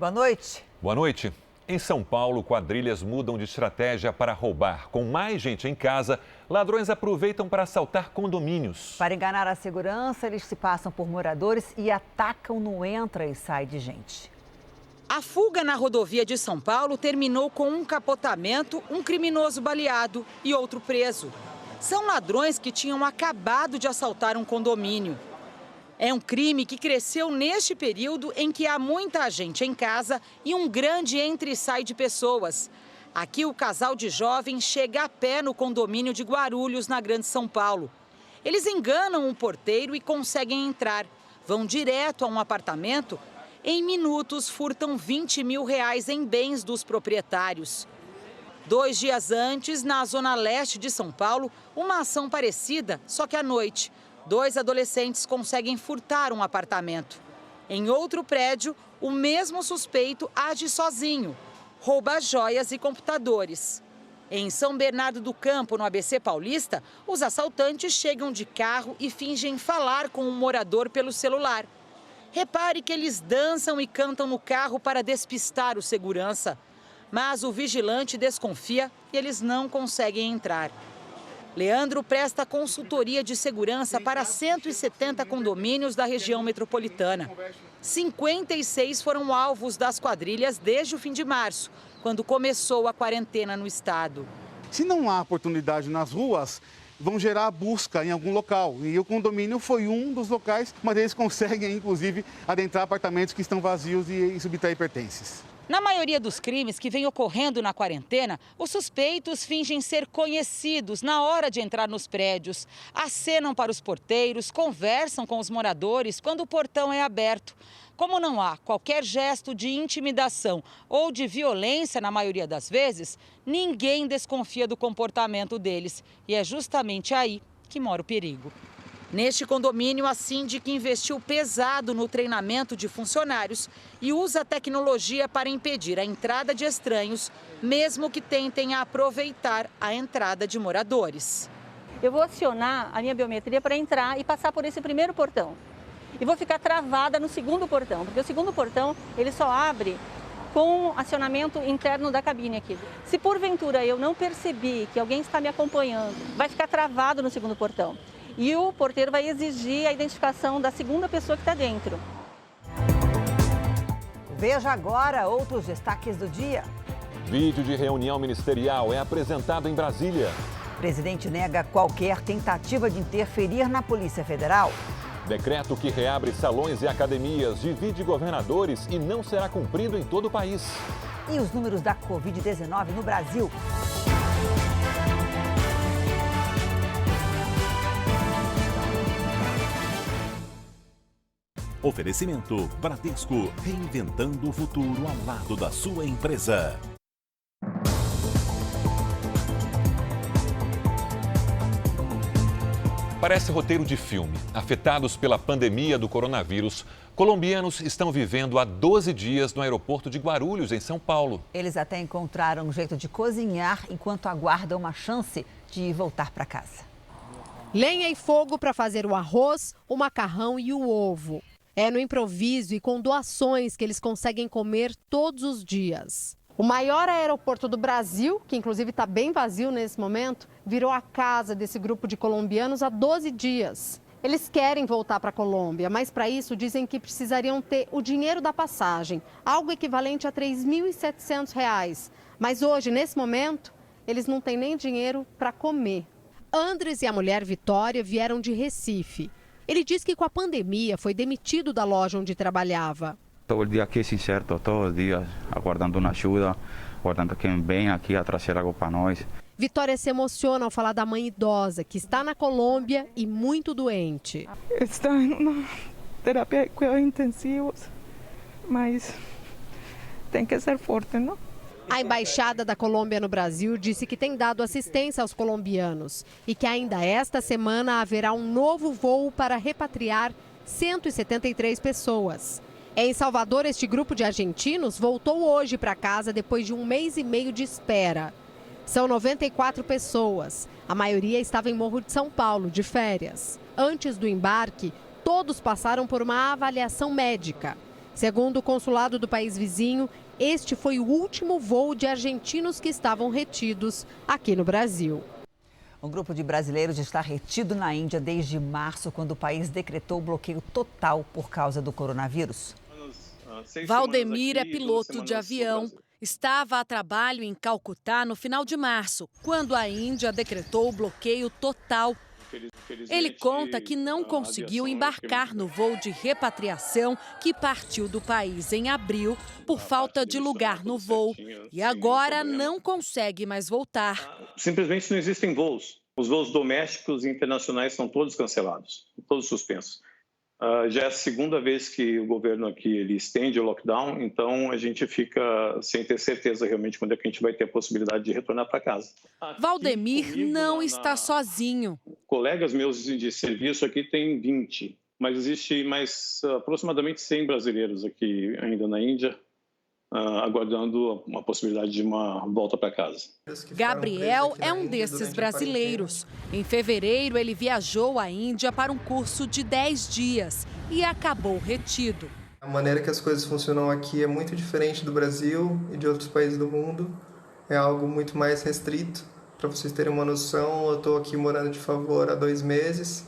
Boa noite. Boa noite. Em São Paulo, quadrilhas mudam de estratégia para roubar. Com mais gente em casa, ladrões aproveitam para assaltar condomínios. Para enganar a segurança, eles se passam por moradores e atacam no entra e sai de gente. A fuga na rodovia de São Paulo terminou com um capotamento, um criminoso baleado e outro preso. São ladrões que tinham acabado de assaltar um condomínio. É um crime que cresceu neste período em que há muita gente em casa e um grande entra e sai de pessoas. Aqui o casal de jovens chega a pé no condomínio de Guarulhos, na Grande São Paulo. Eles enganam o porteiro e conseguem entrar. Vão direto a um apartamento. Em minutos, furtam R$20 mil em bens dos proprietários. 2 dias antes, na zona leste de São Paulo, uma ação parecida, só que à noite. 2 adolescentes conseguem furtar um apartamento. Em outro prédio, o mesmo suspeito age sozinho, rouba joias e computadores. Em São Bernardo do Campo, no ABC Paulista, os assaltantes chegam de carro e fingem falar com um morador pelo celular. Repare que eles dançam e cantam no carro para despistar o segurança. Mas o vigilante desconfia e eles não conseguem entrar. Leandro presta consultoria de segurança para 170 condomínios da região metropolitana. 56 foram alvos das quadrilhas desde o fim de março, quando começou a quarentena no estado. Se não há oportunidade nas ruas, vão gerar busca em algum local. E o condomínio foi um dos locais, mas eles conseguem, inclusive, adentrar apartamentos que estão vazios e subtrair pertences. Na maioria dos crimes que vem ocorrendo na quarentena, os suspeitos fingem ser conhecidos na hora de entrar nos prédios. Acenam para os porteiros, conversam com os moradores quando o portão é aberto. Como não há qualquer gesto de intimidação ou de violência na maioria das vezes, ninguém desconfia do comportamento deles. E é justamente aí que mora o perigo. Neste condomínio, a síndica investiu pesado no treinamento de funcionários e usa a tecnologia para impedir a entrada de estranhos, mesmo que tentem aproveitar a entrada de moradores. Eu vou acionar a minha biometria para entrar e passar por esse primeiro portão. E vou ficar travada no segundo portão, porque o segundo portão ele só abre com acionamento interno da cabine aqui. Se porventura eu não percebi que alguém está me acompanhando, vai ficar travado no segundo portão. E o porteiro vai exigir a identificação da segunda pessoa que está dentro. Veja agora outros destaques do dia. Vídeo de reunião ministerial é apresentado em Brasília. O presidente nega qualquer tentativa de interferir na Polícia Federal. Decreto que reabre salões e academias divide governadores e não será cumprido em todo o país. E os números da Covid-19 no Brasil. Oferecimento Bradesco, reinventando o futuro ao lado da sua empresa. Parece roteiro de filme. Afetados pela pandemia do coronavírus, colombianos estão vivendo há 12 dias no aeroporto de Guarulhos, em São Paulo. Eles até encontraram um jeito de cozinhar enquanto aguardam uma chance de voltar para casa. Lenha e fogo para fazer o arroz, o macarrão e o ovo. É no improviso e com doações que eles conseguem comer todos os dias. O maior aeroporto do Brasil, que inclusive está bem vazio nesse momento, virou a casa desse grupo de colombianos há 12 dias. Eles querem voltar para a Colômbia, mas para isso dizem que precisariam ter o dinheiro da passagem, algo equivalente a R$ 3.700. Mas hoje, nesse momento, eles não têm nem dinheiro para comer. Andres e a mulher Vitória vieram de Recife. Ele diz que com a pandemia foi demitido da loja onde trabalhava. Todo dia aqui sem certo, todos os dias aguardando uma ajuda, aguardando quem vem aqui a trazer algo para nós. Vitória se emociona ao falar da mãe idosa, que está na Colômbia e muito doente. Está em uma terapia de cuidados intensivos, mas tem que ser forte, não? A Embaixada da Colômbia no Brasil disse que tem dado assistência aos colombianos e que ainda esta semana haverá um novo voo para repatriar 173 pessoas. Em Salvador, este grupo de argentinos voltou hoje para casa depois de 1 mês e meio de espera. São 94 pessoas. A maioria estava em Morro de São Paulo, de férias. Antes do embarque, todos passaram por uma avaliação médica. Segundo o consulado do país vizinho, este foi o último voo de argentinos que estavam retidos aqui no Brasil. Um grupo de brasileiros está retido na Índia desde março, quando o país decretou bloqueio total por causa do coronavírus. Valdemir é piloto de avião. Estava a trabalho em Calcutá no final de março, quando a Índia decretou o bloqueio total. Ele conta que não conseguiu embarcar no voo de repatriação que partiu do país em abril por falta de lugar no voo e agora não consegue mais voltar. Simplesmente não existem voos. Os voos domésticos e internacionais são todos cancelados, todos suspensos. Já é a segunda vez que o governo aqui ele estende o lockdown, então a gente fica sem ter certeza realmente quando é que a gente vai ter a possibilidade de retornar para casa. Valdemir não está sozinho. Colegas meus de serviço aqui têm 20, mas existe mais aproximadamente 100 brasileiros aqui ainda na Índia, aguardando uma possibilidade de uma volta para casa. Gabriel é um desses brasileiros. Em fevereiro, ele viajou à Índia para um curso de 10 dias e acabou retido. A maneira que as coisas funcionam aqui é muito diferente do Brasil e de outros países do mundo. É algo muito mais restrito. Para vocês terem uma noção, eu estou aqui morando de favor há 2 meses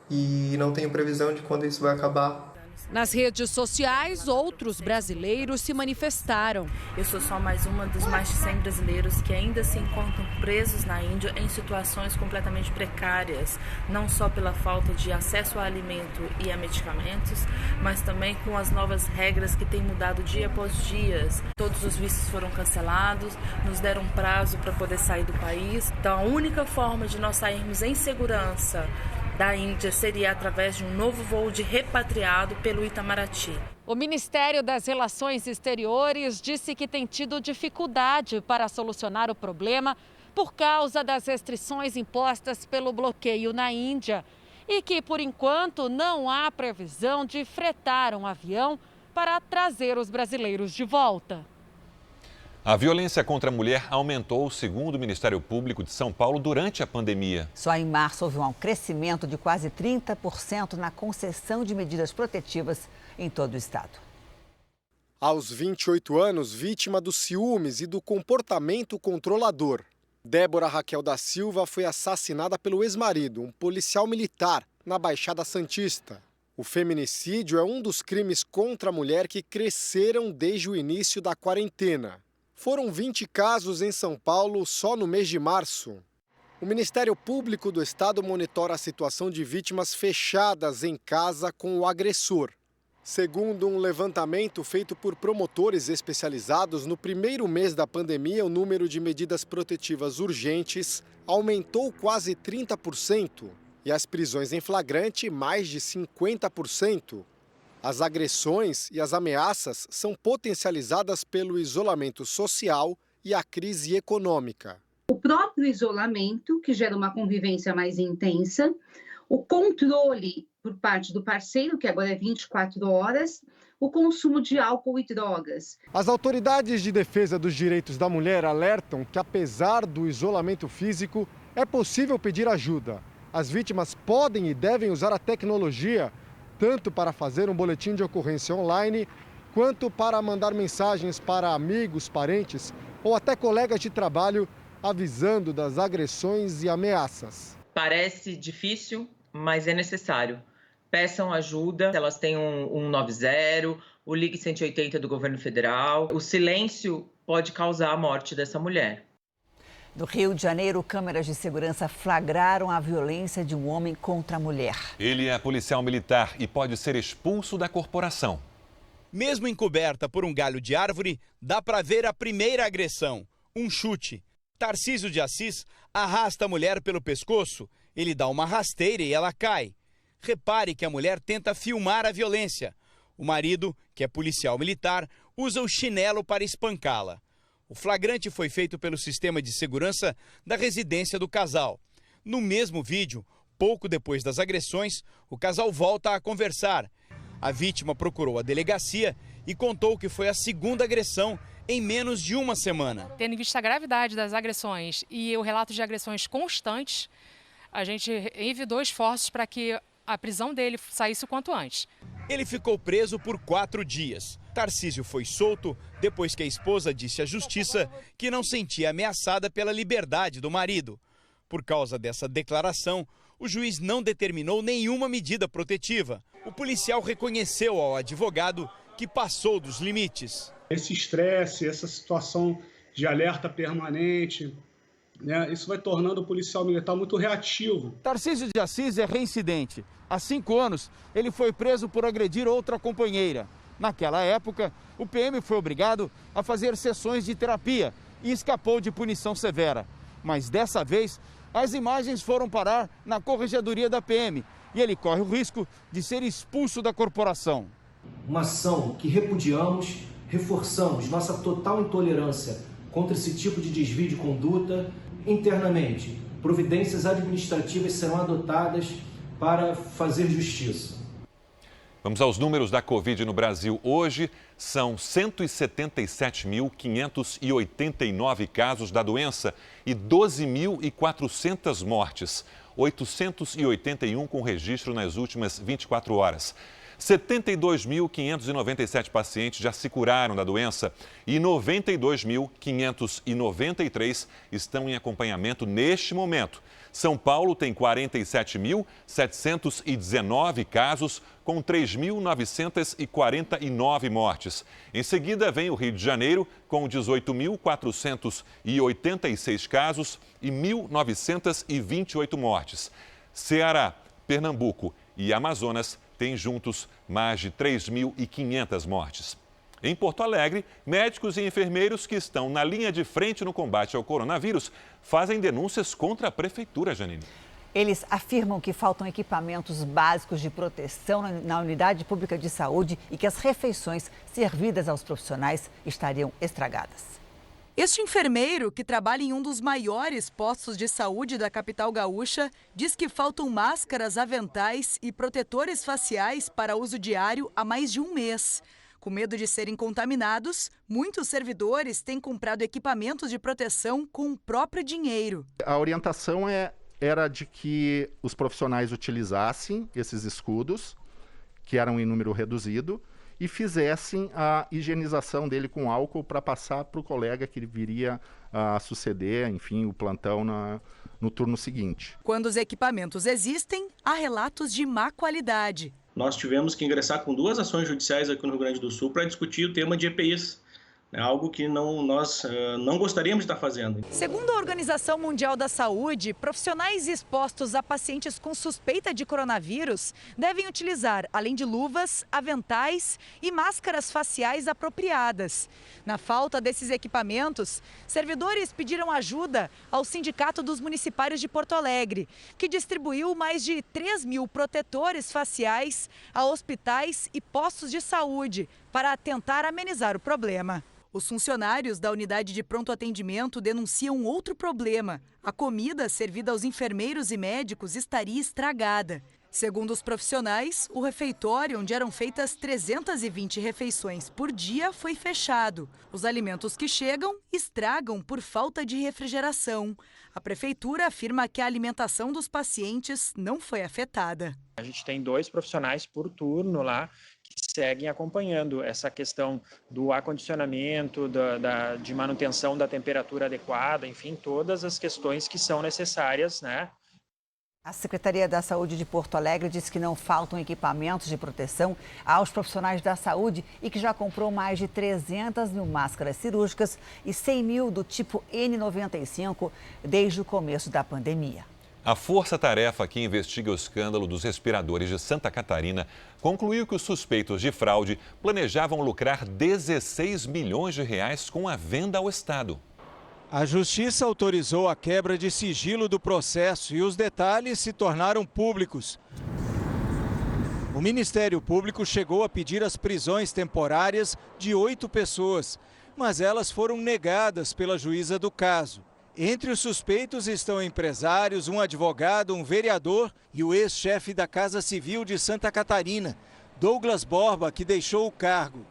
e não tenho previsão de quando isso vai acabar. Nas redes sociais, outros brasileiros se manifestaram. Eu sou só mais uma dos mais de 100 brasileiros que ainda se encontram presos na Índia em situações completamente precárias, não só pela falta de acesso a alimento e a medicamentos, mas também com as novas regras que têm mudado dia após dia. Todos os vistos foram cancelados, nos deram um prazo para poder sair do país. Então, a única forma de nós sairmos em segurança da Índia seria através de um novo voo de repatriado pelo Itamaraty. O Ministério das Relações Exteriores disse que tem tido dificuldade para solucionar o problema por causa das restrições impostas pelo bloqueio na Índia e que, por enquanto, não há previsão de fretar um avião para trazer os brasileiros de volta. A violência contra a mulher aumentou, segundo o Ministério Público de São Paulo, durante a pandemia. Só em março houve um crescimento de quase 30% na concessão de medidas protetivas em todo o estado. Aos 28 anos, vítima dos ciúmes e do comportamento controlador, Débora Raquel da Silva foi assassinada pelo ex-marido, um policial militar, na Baixada Santista. O feminicídio é um dos crimes contra a mulher que cresceram desde o início da quarentena. Foram 20 casos em São Paulo só no mês de março. O Ministério Público do Estado monitora a situação de vítimas fechadas em casa com o agressor. Segundo um levantamento feito por promotores especializados, no primeiro mês da pandemia, o número de medidas protetivas urgentes aumentou quase 30% e as prisões em flagrante mais de 50%. As agressões e as ameaças são potencializadas pelo isolamento social e a crise econômica. O próprio isolamento, que gera uma convivência mais intensa, o controle por parte do parceiro, que agora é 24 horas, o consumo de álcool e drogas. As autoridades de defesa dos direitos da mulher alertam que, apesar do isolamento físico, é possível pedir ajuda. As vítimas podem e devem usar a tecnologia tanto para fazer um boletim de ocorrência online, quanto para mandar mensagens para amigos, parentes ou até colegas de trabalho avisando das agressões e ameaças. Parece difícil, mas é necessário. Peçam ajuda, elas têm um 190, o Ligue 180 do governo federal. O silêncio pode causar a morte dessa mulher. No Rio de Janeiro, câmeras de segurança flagraram a violência de um homem contra a mulher. Ele é policial militar e pode ser expulso da corporação. Mesmo encoberta por um galho de árvore, dá para ver a primeira agressão, um chute. Tarcísio de Assis arrasta a mulher pelo pescoço, ele dá uma rasteira e ela cai. Repare que a mulher tenta filmar a violência. O marido, que é policial militar, usa o chinelo para espancá-la. O flagrante foi feito pelo sistema de segurança da residência do casal. No mesmo vídeo, pouco depois das agressões, o casal volta a conversar. A vítima procurou a delegacia e contou que foi a segunda agressão em menos de uma semana. Tendo em vista a gravidade das agressões e o relato de agressões constantes, a gente envidou esforços para que a prisão dele saísse o quanto antes. Ele ficou preso por 4 dias. Tarcísio foi solto depois que a esposa disse à justiça que não sentia ameaçada pela liberdade do marido. Por causa dessa declaração, o juiz não determinou nenhuma medida protetiva. O policial reconheceu ao advogado que passou dos limites. Esse estresse, essa situação de alerta permanente, né, isso vai tornando o policial militar muito reativo. Tarcísio de Assis é reincidente. Há 5 anos, ele foi preso por agredir outra companheira. Naquela época, o PM foi obrigado a fazer sessões de terapia e escapou de punição severa. Mas dessa vez, as imagens foram parar na corregedoria da PM e ele corre o risco de ser expulso da corporação. Uma ação que repudiamos, reforçamos nossa total intolerância contra esse tipo de desvio de conduta. Internamente, providências administrativas serão adotadas para fazer justiça. Vamos aos números da Covid no Brasil. Hoje são 177.589 casos da doença e 12.400 mortes. 881 com registro nas últimas 24 horas. 72.597 pacientes já se curaram da doença e 92.593 estão em acompanhamento neste momento. São Paulo tem 47.719 casos, com 3.949 mortes. Em seguida, vem o Rio de Janeiro, com 18.486 casos e 1.928 mortes. Ceará, Pernambuco e Amazonas têm juntos mais de 3.500 mortes. Em Porto Alegre, médicos e enfermeiros que estão na linha de frente no combate ao coronavírus fazem denúncias contra a prefeitura, Janine. Eles afirmam que faltam equipamentos básicos de proteção na unidade pública de saúde e que as refeições servidas aos profissionais estariam estragadas. Este enfermeiro, que trabalha em um dos maiores postos de saúde da capital gaúcha, diz que faltam máscaras, aventais e protetores faciais para uso diário há mais de um mês. Com medo de serem contaminados, muitos servidores têm comprado equipamentos de proteção com o próprio dinheiro. A orientação era de que os profissionais utilizassem esses escudos, que eram em número reduzido, e fizessem a higienização dele com álcool para passar para o colega que viria a suceder, enfim, o plantão no turno seguinte. Quando os equipamentos existem, há relatos de má qualidade. Nós tivemos que ingressar com 2 ações judiciais aqui no Rio Grande do Sul para discutir o tema de EPIs. É algo que nós não gostaríamos de estar fazendo. Segundo a Organização Mundial da Saúde, profissionais expostos a pacientes com suspeita de coronavírus devem utilizar, além de luvas, aventais e máscaras faciais apropriadas. Na falta desses equipamentos, servidores pediram ajuda ao Sindicato dos Municipários de Porto Alegre, que distribuiu mais de 3.000 protetores faciais a hospitais e postos de saúde para tentar amenizar o problema. Os funcionários da unidade de pronto atendimento denunciam outro problema. A comida servida aos enfermeiros e médicos estaria estragada. Segundo os profissionais, o refeitório, onde eram feitas 320 refeições por dia, foi fechado. Os alimentos que chegam estragam por falta de refrigeração. A prefeitura afirma que a alimentação dos pacientes não foi afetada. A gente tem 2 profissionais por turno lá que seguem acompanhando essa questão do acondicionamento, de manutenção da temperatura adequada, enfim, todas as questões que são necessárias, né? A Secretaria da Saúde de Porto Alegre disse que não faltam equipamentos de proteção aos profissionais da saúde e que já comprou mais de 300.000 máscaras cirúrgicas e 100.000 do tipo N95 desde o começo da pandemia. A força-tarefa que investiga o escândalo dos respiradores de Santa Catarina concluiu que os suspeitos de fraude planejavam lucrar 16 milhões de reais com a venda ao Estado. A Justiça autorizou a quebra de sigilo do processo e os detalhes se tornaram públicos. O Ministério Público chegou a pedir as prisões temporárias de 8 pessoas, mas elas foram negadas pela juíza do caso. Entre os suspeitos estão empresários, um advogado, um vereador e o ex-chefe da Casa Civil de Santa Catarina, Douglas Borba, que deixou o cargo.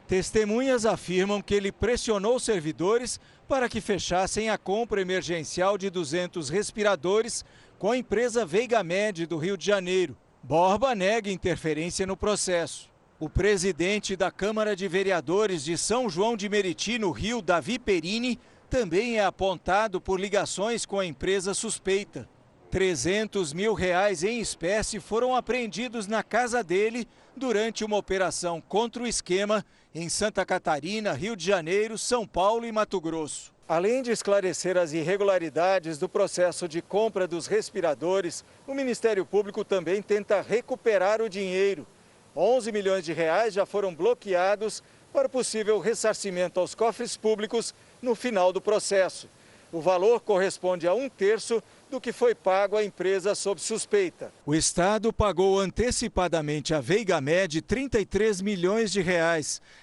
Testemunhas afirmam que ele pressionou servidores para que fechassem a compra emergencial de 200 respiradores com a empresa Veigamed do Rio de Janeiro. Borba nega interferência no processo. O presidente da Câmara de Vereadores de São João de Meriti, no Rio, Davi Perini, também é apontado por ligações com a empresa suspeita. R$300 mil em espécie foram apreendidos na casa dele durante uma operação contra o esquema em Santa Catarina, Rio de Janeiro, São Paulo e Mato Grosso. Além de esclarecer as irregularidades do processo de compra dos respiradores, o Ministério Público também tenta recuperar o dinheiro. R$11 milhões já foram bloqueados para possível ressarcimento aos cofres públicos no final do processo. O valor corresponde a 1/3 do que foi pago à empresa sob suspeita. O Estado pagou antecipadamente à Veigamed R$33 milhões,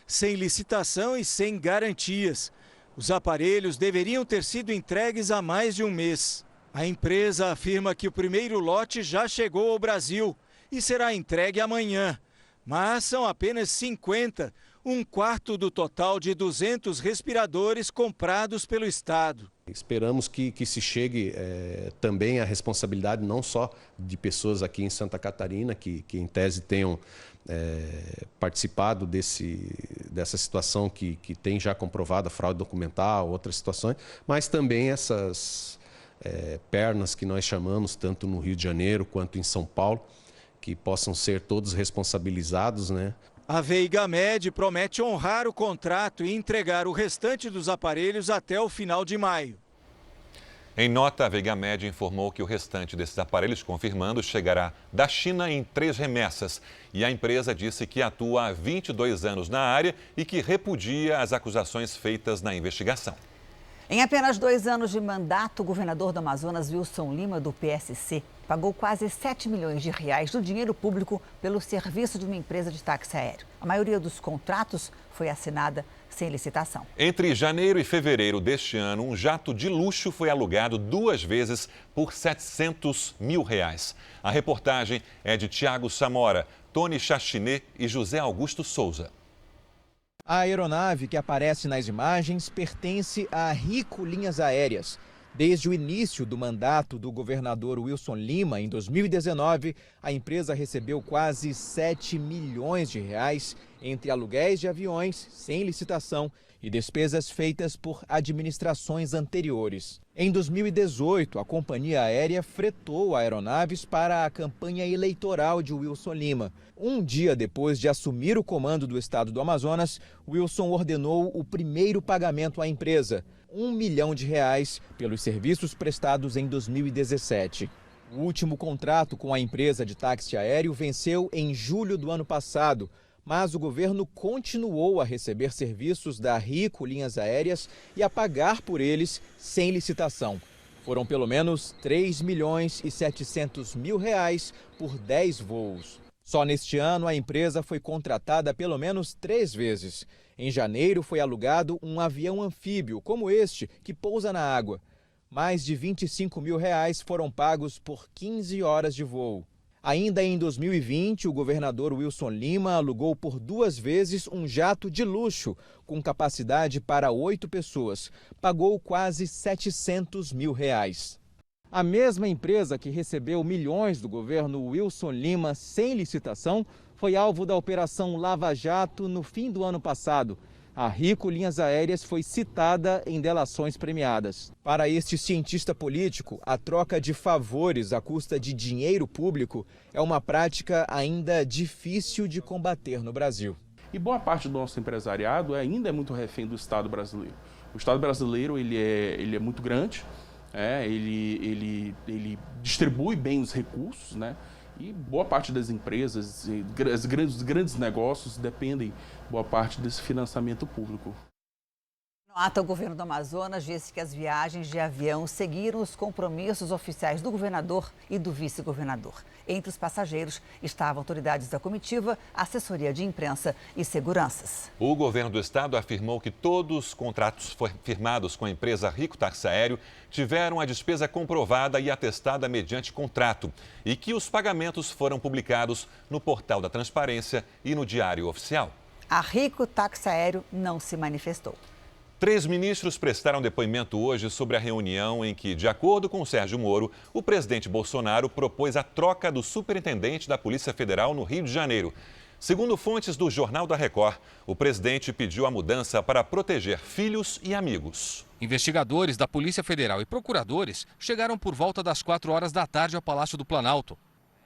sem licitação e sem garantias. Os aparelhos deveriam ter sido entregues há mais de um mês. A empresa afirma que o primeiro lote já chegou ao Brasil e será entregue amanhã. Mas são apenas 50, 1/4 do total de 200 respiradores comprados pelo Estado. Esperamos que se chegue também a responsabilidade não só de pessoas aqui em Santa Catarina, que em tese tenham participado dessa situação que tem já comprovado a fraude documental, outras situações, mas também essas pernas que nós chamamos, tanto no Rio de Janeiro quanto em São Paulo, que possam ser todos responsabilizados, né? A Veigamed promete honrar o contrato e entregar o restante dos aparelhos até o final de maio. Em nota, a Veigamed informou que o restante desses aparelhos, confirmando, chegará da China em 3 remessas. E a empresa disse que atua há 22 anos na área e que repudia as acusações feitas na investigação. Em apenas 2 anos de mandato, o governador do Amazonas, Wilson Lima, do PSC, pagou quase R$7 milhões do dinheiro público pelo serviço de uma empresa de táxi aéreo. A maioria dos contratos foi assinada sem licitação. Entre janeiro e fevereiro deste ano, um jato de luxo foi alugado 2 vezes por R$700 mil. A reportagem é de Tiago Samora, Tony Chachinet e José Augusto Souza. A aeronave que aparece nas imagens pertence à Rico Linhas Aéreas. Desde o início do mandato do governador Wilson Lima, em 2019, a empresa recebeu quase R$7 milhões entre aluguéis de aviões sem licitação e despesas feitas por administrações anteriores. Em 2018, a companhia aérea fretou aeronaves para a campanha eleitoral de Wilson Lima. Um dia depois de assumir o comando do estado do Amazonas, Wilson ordenou o primeiro pagamento à empresa, R$1 milhão pelos serviços prestados em 2017. O último contrato com a empresa de táxi aéreo venceu em julho do ano passado, mas o governo continuou a receber serviços da Rico Linhas Aéreas e a pagar por eles sem licitação. Foram pelo menos R$3 milhões e R$700 mil por 10 voos. Só neste ano, a empresa foi contratada pelo menos 3 vezes. Em janeiro, foi alugado um avião anfíbio, como este, que pousa na água. Mais de R$25 mil foram pagos por 15 horas de voo. Ainda em 2020, o governador Wilson Lima alugou por 2 vezes um jato de luxo, com capacidade para 8 pessoas. Pagou quase R$700 mil. A mesma empresa que recebeu milhões do governo Wilson Lima sem licitação foi alvo da Operação Lava Jato no fim do ano passado. A Rico Linhas Aéreas foi citada em delações premiadas. Para este cientista político, a troca de favores à custa de dinheiro público é uma prática ainda difícil de combater no Brasil. E boa parte do nosso empresariado ainda é muito refém do Estado brasileiro. O Estado brasileiro ele é muito grande, ele distribui bem os recursos, né? E boa parte das empresas, os grandes negócios dependem, boa parte desse financiamento público. O governo do Amazonas disse que as viagens de avião seguiram os compromissos oficiais do governador e do vice-governador. Entre os passageiros estavam autoridades da comitiva, assessoria de imprensa e seguranças. O governo do estado afirmou que todos os contratos firmados com a empresa Rico Táxi Aéreo tiveram a despesa comprovada e atestada mediante contrato e que os pagamentos foram publicados no portal da Transparência e no Diário Oficial. A Rico Táxi Aéreo não se manifestou. 3 ministros prestaram depoimento hoje sobre a reunião em que, de acordo com Sérgio Moro, o presidente Bolsonaro propôs a troca do superintendente da Polícia Federal no Rio de Janeiro. Segundo fontes do Jornal da Record, o presidente pediu a mudança para proteger filhos e amigos. Investigadores da Polícia Federal e procuradores chegaram por volta das 4 horas da tarde ao Palácio do Planalto.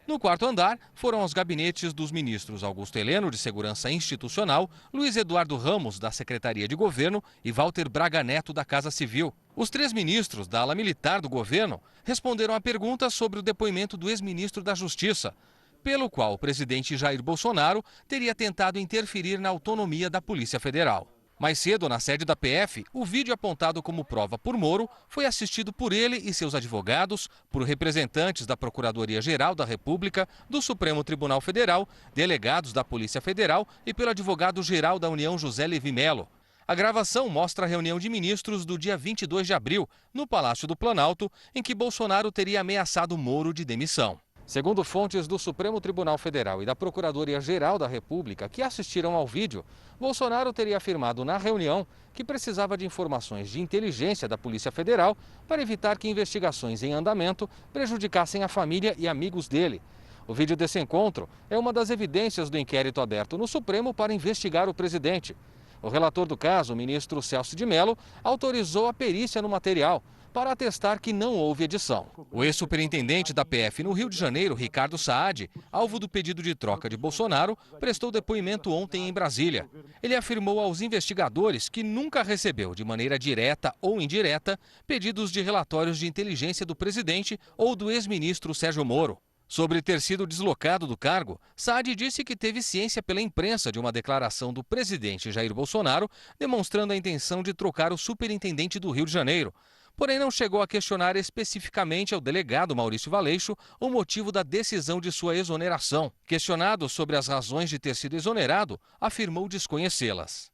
No quarto andar, foram aos gabinetes dos ministros Augusto Heleno, de Segurança Institucional, Luiz Eduardo Ramos, da Secretaria de Governo e Walter Braga Neto, da Casa Civil. Os 3 ministros da ala militar do governo responderam a perguntas sobre o depoimento do ex-ministro da Justiça, pelo qual o presidente Jair Bolsonaro teria tentado interferir na autonomia da Polícia Federal. Mais cedo, na sede da PF, o vídeo apontado como prova por Moro foi assistido por ele e seus advogados, por representantes da Procuradoria-Geral da República, do Supremo Tribunal Federal, delegados da Polícia Federal e pelo advogado-geral da União, José Levi Melo. A gravação mostra a reunião de ministros do dia 22 de abril, no Palácio do Planalto, em que Bolsonaro teria ameaçado Moro de demissão. Segundo fontes do Supremo Tribunal Federal e da Procuradoria-Geral da República que assistiram ao vídeo, Bolsonaro teria afirmado na reunião que precisava de informações de inteligência da Polícia Federal para evitar que investigações em andamento prejudicassem a família e amigos dele. O vídeo desse encontro é uma das evidências do inquérito aberto no Supremo para investigar o presidente. O relator do caso, o ministro Celso de Mello, autorizou a perícia no material para atestar que não houve edição. O ex-superintendente da PF no Rio de Janeiro, Ricardo Saad, alvo do pedido de troca de Bolsonaro, prestou depoimento ontem em Brasília. Ele afirmou aos investigadores que nunca recebeu, de maneira direta ou indireta, pedidos de relatórios de inteligência do presidente ou do ex-ministro Sérgio Moro. Sobre ter sido deslocado do cargo, Saad disse que teve ciência pela imprensa de uma declaração do presidente Jair Bolsonaro demonstrando a intenção de trocar o superintendente do Rio de Janeiro. Porém, não chegou a questionar especificamente ao delegado Maurício Valeixo o motivo da decisão de sua exoneração. Questionado sobre as razões de ter sido exonerado, afirmou desconhecê-las.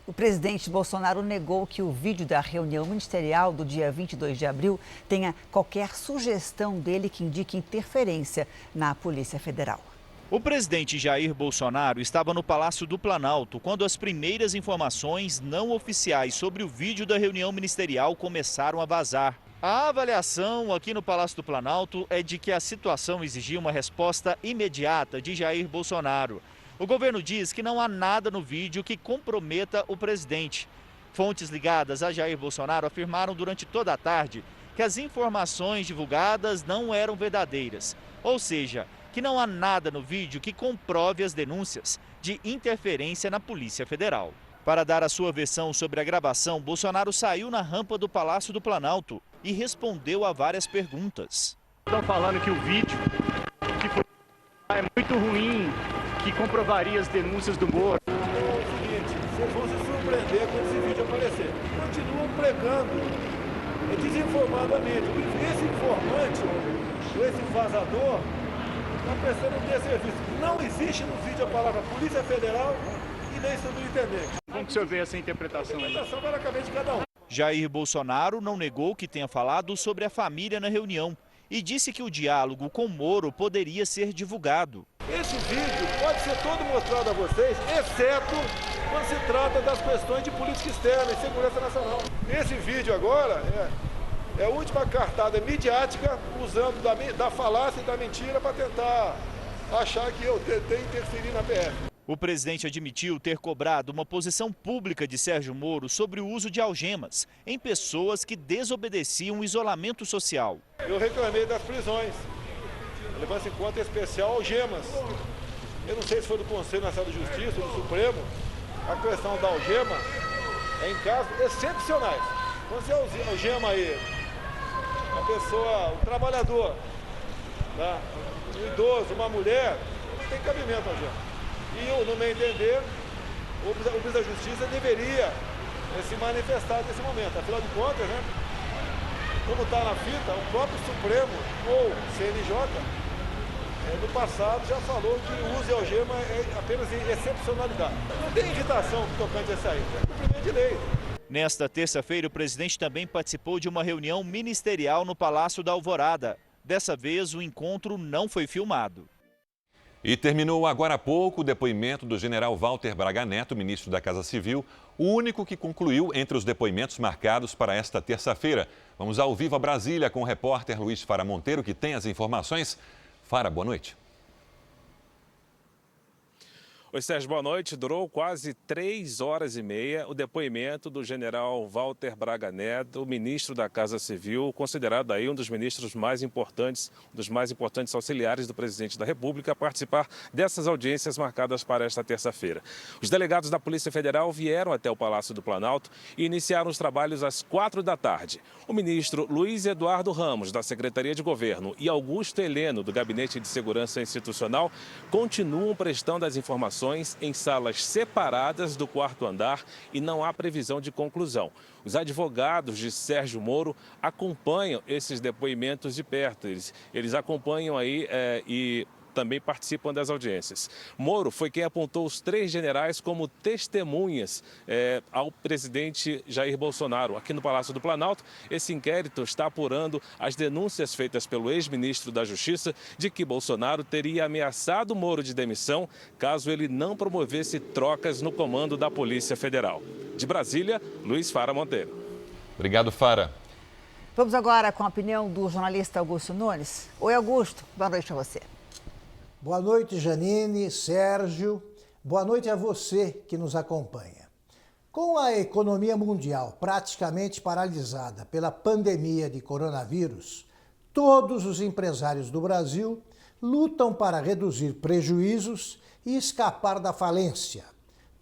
O presidente Bolsonaro negou que o vídeo da reunião ministerial do dia 22 de abril tenha qualquer sugestão dele que indique interferência na Polícia Federal. O presidente Jair Bolsonaro estava no Palácio do Planalto quando as primeiras informações não oficiais sobre o vídeo da reunião ministerial começaram a vazar. A avaliação aqui no Palácio do Planalto é de que a situação exigia uma resposta imediata de Jair Bolsonaro. O governo diz que não há nada no vídeo que comprometa o presidente. Fontes ligadas a Jair Bolsonaro afirmaram durante toda a tarde que as informações divulgadas não eram verdadeiras, ou seja, que não há nada no vídeo que comprove as denúncias de interferência na Polícia Federal. Para dar a sua versão sobre a gravação, Bolsonaro saiu na rampa do Palácio do Planalto e respondeu a várias perguntas. Estão falando que o vídeo que foi é muito ruim, que comprovaria as denúncias do Moro. É o seguinte, vocês vão se surpreender quando esse vídeo aparecer. Continuam pregando, desinformando a mídia. Esse informante, esse vazador, está prestando desserviço. Não existe no vídeo a palavra Polícia Federal e nem superintendente. Como que o senhor vê essa interpretação aí? A interpretação vai na cabeça de cada um. Jair Bolsonaro não negou que tenha falado sobre a família na reunião e disse que o diálogo com Moro poderia ser divulgado. Esse vídeo pode ser todo mostrado a vocês, exceto quando se trata das questões de política externa e segurança nacional. Esse vídeo agora é a última cartada midiática usando da falácia e da mentira para tentar achar que eu tentei interferir na PF. O presidente admitiu ter cobrado uma posição pública de Sérgio Moro sobre o uso de algemas em pessoas que desobedeciam o isolamento social. Eu reclamei das prisões, levando em conta especial algemas. Eu não sei se foi do Conselho Nacional de Justiça ou do Supremo, a questão da algema é em casos excepcionais. Quando você algema aí uma pessoa, um trabalhador, tá? Um idoso, uma mulher, não tem cabimento a algema. E, no meu entender, o juiz da Justiça deveria se manifestar nesse momento. Afinal de contas, né, como está na fita, o próprio Supremo ou CNJ, no passado, já falou que o uso de algema é apenas em excepcionalidade. Não tem irritação tocante a isso aí, é cumprimento de lei. Nesta terça-feira, o presidente também participou de uma reunião ministerial no Palácio da Alvorada. Dessa vez, o encontro não foi filmado. E terminou agora há pouco o depoimento do general Walter Braga Neto, ministro da Casa Civil, o único que concluiu entre os depoimentos marcados para esta terça-feira. Vamos ao vivo a Brasília com o repórter Luiz Fara Monteiro, que tem as informações. Fara, boa noite. Oi, Sérgio, boa noite. Durou quase 3 horas e meia o depoimento do general Walter Braga Neto, o ministro da Casa Civil, considerado aí um dos ministros mais importantes, auxiliares do presidente da República, a participar dessas audiências marcadas para esta terça-feira. Os delegados da Polícia Federal vieram até o Palácio do Planalto e iniciaram os trabalhos às 4 da tarde. O ministro Luiz Eduardo Ramos, da Secretaria de Governo, e Augusto Heleno, do Gabinete de Segurança Institucional, continuam prestando as informações em salas separadas do 4º andar e não há previsão de conclusão. Os advogados de Sérgio Moro acompanham esses depoimentos de perto. Eles acompanham aí e também participam das audiências. Moro foi quem apontou os 3 generais como testemunhas ao presidente Jair Bolsonaro. Aqui no Palácio do Planalto, esse inquérito está apurando as denúncias feitas pelo ex-ministro da Justiça de que Bolsonaro teria ameaçado Moro de demissão caso ele não promovesse trocas no comando da Polícia Federal. De Brasília, Luiz Fara Monteiro. Obrigado, Fara. Vamos agora com a opinião do jornalista Augusto Nunes. Oi, Augusto. Boa noite a você. Boa noite, Janine, Sérgio. Boa noite a você que nos acompanha. Com a economia mundial praticamente paralisada pela pandemia de coronavírus, todos os empresários do Brasil lutam para reduzir prejuízos e escapar da falência.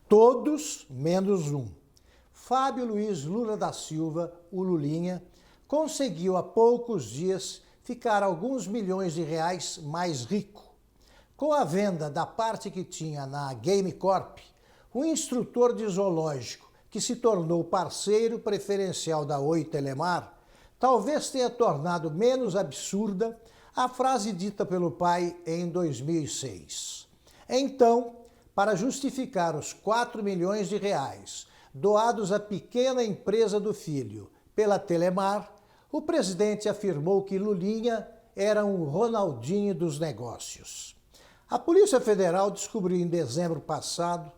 Todos menos um. Fábio Luiz Lula da Silva, o Lulinha, conseguiu há poucos dias ficar alguns milhões de reais mais rico. Com a venda da parte que tinha na Game Corp, o instrutor de zoológico, que se tornou parceiro preferencial da Oi Telemar, talvez tenha tornado menos absurda a frase dita pelo pai em 2006. Então, para justificar os 4 milhões de reais doados à pequena empresa do filho pela Telemar, o presidente afirmou que Lulinha era um Ronaldinho dos negócios. A Polícia Federal descobriu em dezembro passado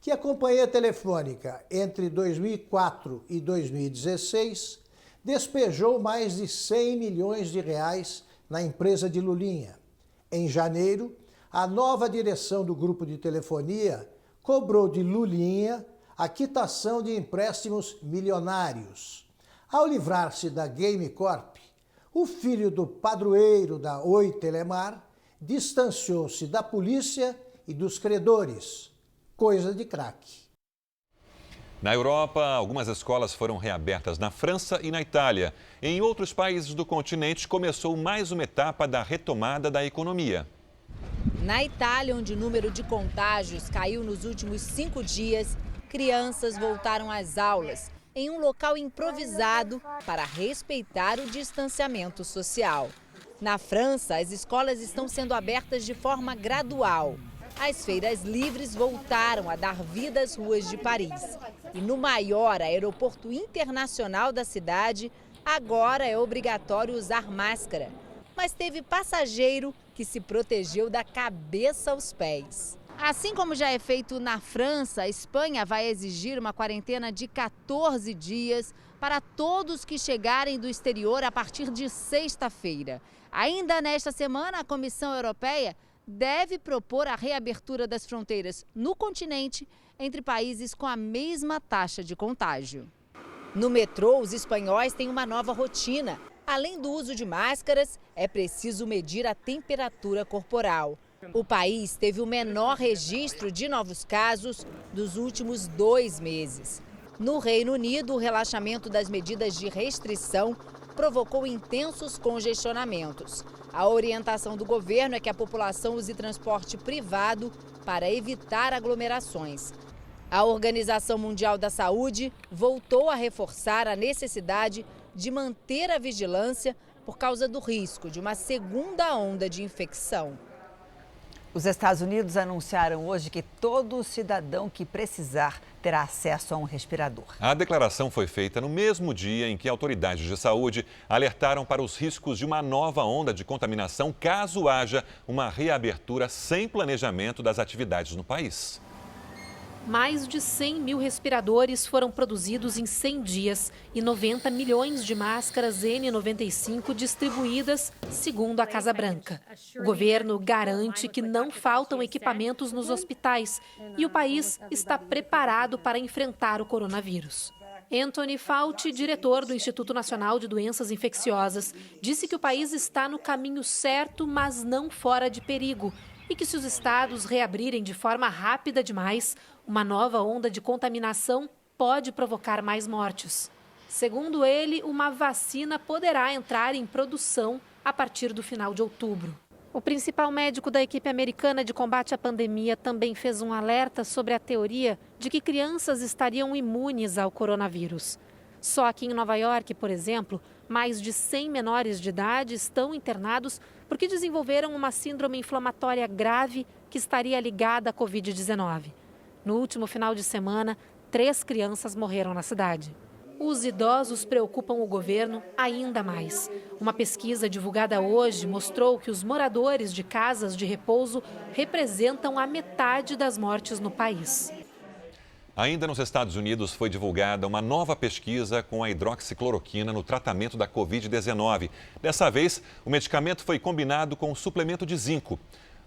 que a companhia telefônica, entre 2004 e 2016, despejou mais de 100 milhões de reais na empresa de Lulinha. Em janeiro, a nova direção do grupo de telefonia cobrou de Lulinha a quitação de empréstimos milionários. Ao livrar-se da Game Corp, o filho do padroeiro da Oi Telemar distanciou-se da polícia e dos credores. Coisa de craque. Na Europa, algumas escolas foram reabertas na França e na Itália. Em outros países do continente, começou mais uma etapa da retomada da economia. Na Itália, onde o número de contágios caiu nos últimos 5 dias, crianças voltaram às aulas em um local improvisado para respeitar o distanciamento social. Na França, as escolas estão sendo abertas de forma gradual. As feiras livres voltaram a dar vida às ruas de Paris. E no maior aeroporto internacional da cidade, agora é obrigatório usar máscara. Mas teve passageiro que se protegeu da cabeça aos pés. Assim como já é feito na França, a Espanha vai exigir uma quarentena de 14 dias para todos que chegarem do exterior a partir de sexta-feira. Ainda nesta semana, a Comissão Europeia deve propor a reabertura das fronteiras no continente entre países com a mesma taxa de contágio. No metrô, os espanhóis têm uma nova rotina. Além do uso de máscaras, é preciso medir a temperatura corporal. O país teve o menor registro de novos casos dos últimos 2 meses. No Reino Unido, o relaxamento das medidas de restrição provocou intensos congestionamentos. A orientação do governo é que a população use transporte privado para evitar aglomerações. A Organização Mundial da Saúde voltou a reforçar a necessidade de manter a vigilância por causa do risco de uma segunda onda de infecção. Os Estados Unidos anunciaram hoje que todo cidadão que precisar terá acesso a um respirador. A declaração foi feita no mesmo dia em que autoridades de saúde alertaram para os riscos de uma nova onda de contaminação caso haja uma reabertura sem planejamento das atividades no país. Mais de 100 mil respiradores foram produzidos em 100 dias e 90 milhões de máscaras N95 distribuídas, segundo a Casa Branca. O governo garante que não faltam equipamentos nos hospitais e o país está preparado para enfrentar o coronavírus. Anthony Fauci, diretor do Instituto Nacional de Doenças Infecciosas, disse que o país está no caminho certo, mas não fora de perigo, e que se os estados reabrirem de forma rápida demais, uma nova onda de contaminação pode provocar mais mortes. Segundo ele, uma vacina poderá entrar em produção a partir do final de outubro. O principal médico da equipe americana de combate à pandemia também fez um alerta sobre a teoria de que crianças estariam imunes ao coronavírus. Só aqui em Nova York, por exemplo, mais de 100 menores de idade estão internados porque desenvolveram uma síndrome inflamatória grave que estaria ligada à Covid-19. No último final de semana, 3 crianças morreram na cidade. Os idosos preocupam o governo ainda mais. Uma pesquisa divulgada hoje mostrou que os moradores de casas de repouso representam a metade das mortes no país. Ainda nos Estados Unidos foi divulgada uma nova pesquisa com a hidroxicloroquina no tratamento da Covid-19. Dessa vez, o medicamento foi combinado com um suplemento de zinco.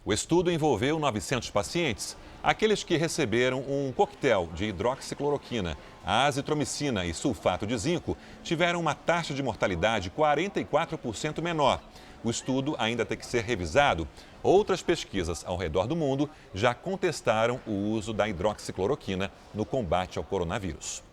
O estudo envolveu 900 pacientes, aqueles que receberam um coquetel de hidroxicloroquina, azitromicina e sulfato de zinco tiveram uma taxa de mortalidade 44% menor. O estudo ainda tem que ser revisado. Outras pesquisas ao redor do mundo já contestaram o uso da hidroxicloroquina no combate ao coronavírus.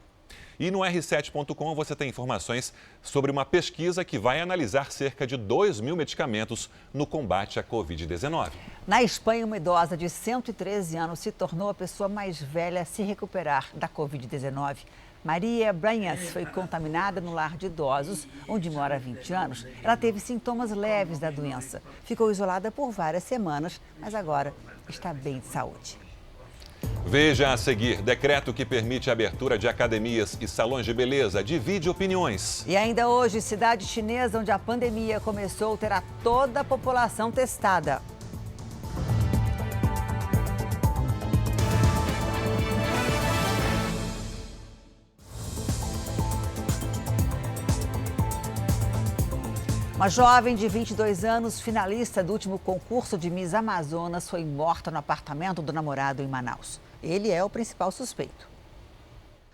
E no R7.com você tem informações sobre uma pesquisa que vai analisar cerca de 2.000 medicamentos no combate à Covid-19. Na Espanha, uma idosa de 113 anos se tornou a pessoa mais velha a se recuperar da Covid-19. Maria Branhas foi contaminada no lar de idosos, onde mora há 20 anos. Ela teve sintomas leves da doença. Ficou isolada por várias semanas, mas agora está bem de saúde. Veja a seguir, decreto que permite a abertura de academias e salões de beleza divide opiniões. E ainda hoje, cidade chinesa onde a pandemia começou terá toda a população testada. Uma jovem de 22 anos, finalista do último concurso de Miss Amazonas, foi morta no apartamento do namorado em Manaus. Ele é o principal suspeito.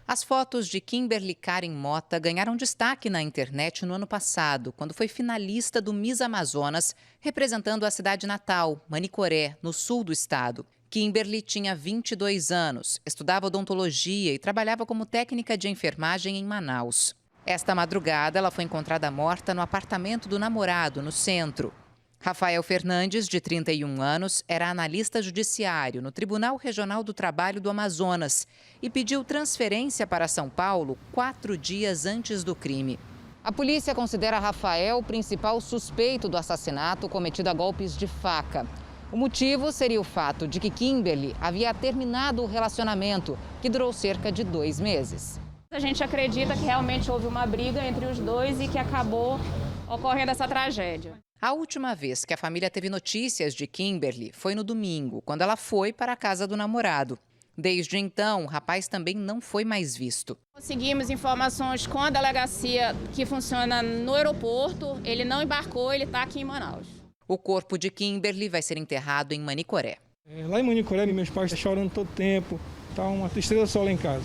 As fotos de Kimberly Karen Mota ganharam destaque na internet no ano passado, quando foi finalista do Miss Amazonas, representando a cidade natal, Manicoré, no sul do estado. Kimberly tinha 22 anos, estudava odontologia e trabalhava como técnica de enfermagem em Manaus. Esta madrugada, ela foi encontrada morta no apartamento do namorado, no centro. Rafael Fernandes, de 31 anos, era analista judiciário no Tribunal Regional do Trabalho do Amazonas e pediu transferência para São Paulo 4 dias antes do crime. A polícia considera Rafael o principal suspeito do assassinato cometido a golpes de faca. O motivo seria o fato de que Kimberly havia terminado o relacionamento, que durou cerca de 2 meses. A gente acredita que realmente houve uma briga entre os dois e que acabou ocorrendo essa tragédia. A última vez que a família teve notícias de Kimberly foi no domingo, quando ela foi para a casa do namorado. Desde então, o rapaz também não foi mais visto. Conseguimos informações com a delegacia que funciona no aeroporto. Ele não embarcou, ele está aqui em Manaus. O corpo de Kimberly vai ser enterrado em Manicoré. Lá em Manicoré, meus pais estão chorando todo tempo. Está uma tristeza só lá em casa.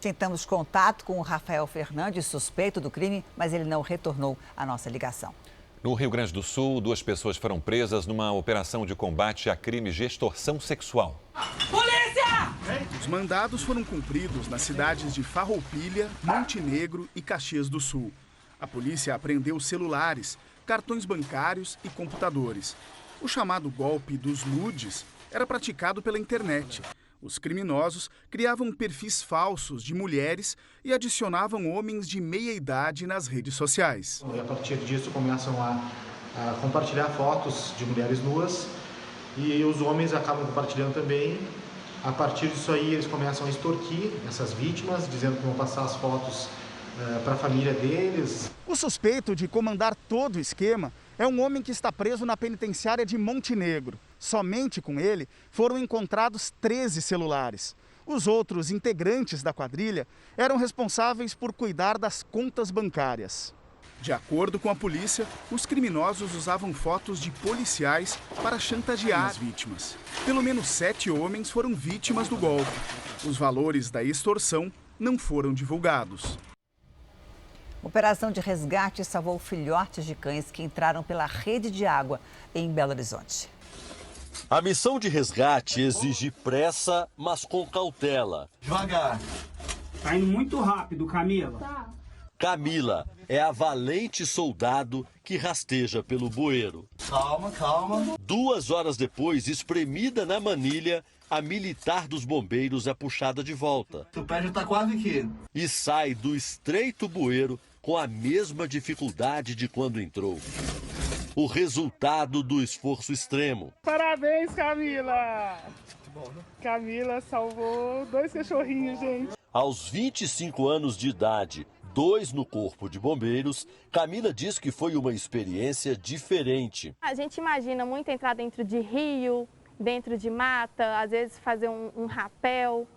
Tentamos contato com o Rafael Fernandes, suspeito do crime, mas ele não retornou à nossa ligação. No Rio Grande do Sul, 2 pessoas foram presas numa operação de combate a crimes de extorsão sexual. Polícia! Os mandados foram cumpridos nas cidades de Farroupilha, Montenegro e Caxias do Sul. A polícia apreendeu celulares, cartões bancários e computadores. O chamado golpe dos nudes era praticado pela internet. Os criminosos criavam perfis falsos de mulheres e adicionavam homens de meia idade nas redes sociais. E a partir disso começam a compartilhar fotos de mulheres nuas e os homens acabam compartilhando também. A partir disso aí eles começam a extorquir essas vítimas, dizendo que vão passar as fotos para a família deles. O suspeito de comandar todo o esquema é um homem que está preso na penitenciária de Montenegro. Somente com ele foram encontrados 13 celulares. Os outros integrantes da quadrilha eram responsáveis por cuidar das contas bancárias. De acordo com a polícia, os criminosos usavam fotos de policiais para chantagear as vítimas. Pelo menos 7 homens foram vítimas do golpe. Os valores da extorsão não foram divulgados. Operação de resgate salvou filhotes de cães que entraram pela rede de água em Belo Horizonte. A missão de resgate exige pressa, mas com cautela. Devagar. Tá indo muito rápido, Camila. Tá. Camila é a valente soldado que rasteja pelo bueiro. Calma, calma. 2 horas depois, espremida na manilha, a militar dos bombeiros é puxada de volta. O pé já tá quase aqui. E sai do estreito bueiro com a mesma dificuldade de quando entrou. O resultado do esforço extremo. Parabéns, Camila! Camila salvou 2 cachorrinhos, gente. Aos 25 anos de idade, 2 no corpo de bombeiros, Camila diz que foi uma experiência diferente. A gente imagina muito entrar dentro de rio, dentro de mata, às vezes fazer um rapel,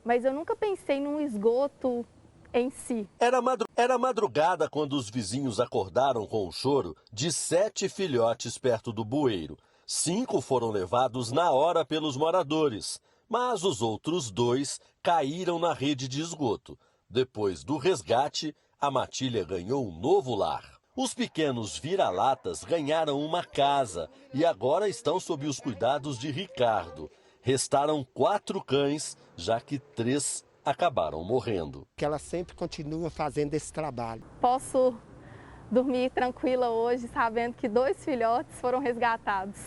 mas eu nunca pensei num esgoto em si. Era madrugada quando os vizinhos acordaram com o choro de 7 filhotes perto do bueiro. 5 foram levados na hora pelos moradores, mas os outros 2 caíram na rede de esgoto. Depois do resgate, a matilha ganhou um novo lar. Os pequenos vira-latas ganharam uma casa e agora estão sob os cuidados de Ricardo. Restaram 4 cães, já que 3 acabaram morrendo. Que ela sempre continua fazendo esse trabalho. Posso dormir tranquila hoje, sabendo que 2 filhotes foram resgatados.